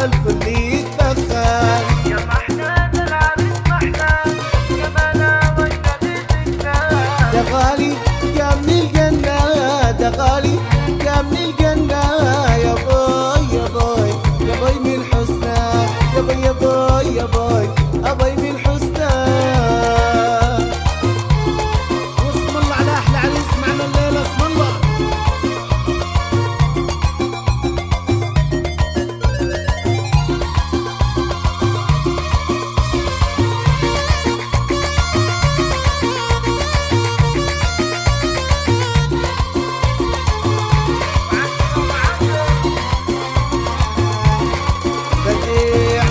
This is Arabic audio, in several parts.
الفل يتبخر. يا محنان العريس محنان جماله والنبي ده غالي يا من الجنة، ده غالي يا من الجنة. يا باي يا باي يا باي من حسنى، يا باي يا باي يا باي أباي من حسنى. واسم الله على أحلى عريس معنا الليلة، اسم الله.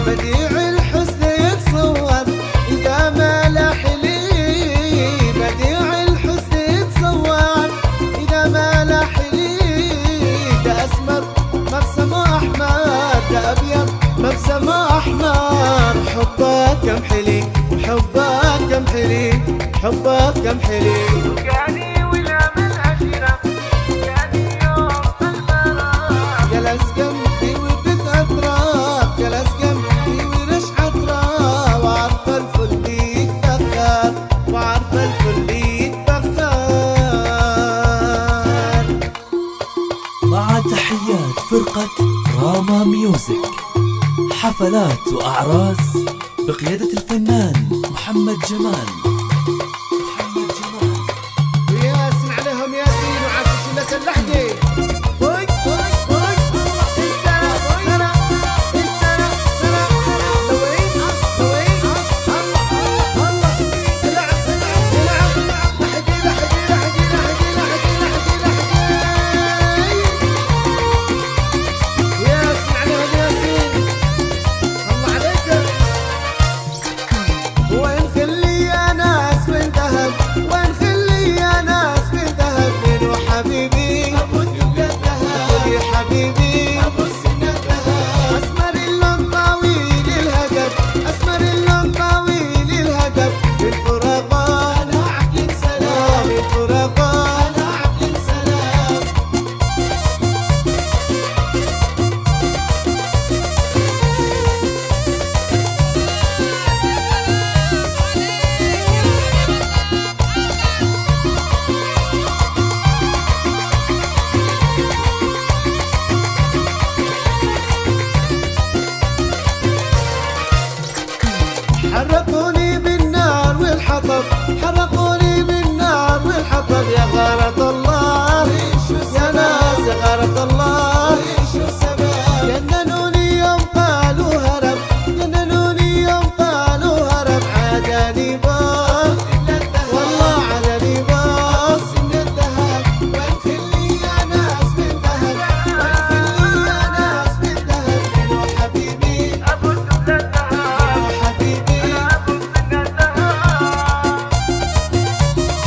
بديع الحسن يتصور إذا ما لحلي، بديع الحسن يتصور إذا ما لحلي. ده أسمر مبسمه أحمر، ده أبيض مبسمه أحمر. حبك كم حلي، حبك كم حلي، حبك كم حلي. وقاني ولا من أشرف وقاني يوم البراء. جلس جنبي وبتأطرب، جلس جنبي ورش عطرة. وعارفة الفل يتبخر، وعارفة الفل يتبخر. مع تحيات فرقة راما ميوزك، حفلات وأعراس بقيادة الفنان محمد جمال. وياسين عليهم ياسين وعاشوا لك اللحظة. وي وي وي السنة سنة، السنة سنة سنة. لوين لوين الله الله. العب العب العب العب. لحقي لحقي لحقي لحقي لحقي لحقي لحقي. ياسين عليهم ياسين، الله عليك. وين خلي يا ناس من ذهب، وين خلي يا ناس من ذهب. منو حبيبي ابو الذهب، يا حبيبي ابو السنة الذهب. اسمر اللون طويل الهدف، اسمر اللون طويل الهدف. بالفراقة انا عقل سلام، بالفراقة انا عقل سلام. حرقوني بالنار والحطب، حرقوني بالنار والحطب. يا غارة الله يا ناس، يا غارة الله. جننوني يوم قالوا هرب، جننوني يوم قالوا هرب. عاداني باص والله عاداني باص من الذهب. وين خلي يا ناس من ذهب، وين خلي يا ناس من ذهب. منو حبيبي أبو الدبلة الذهب، منو حبيبي. أبو السنة الذهب.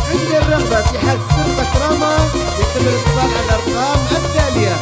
عند الرغبة في حجز فرقة راما يتم الاتصال على الأرقام التالية.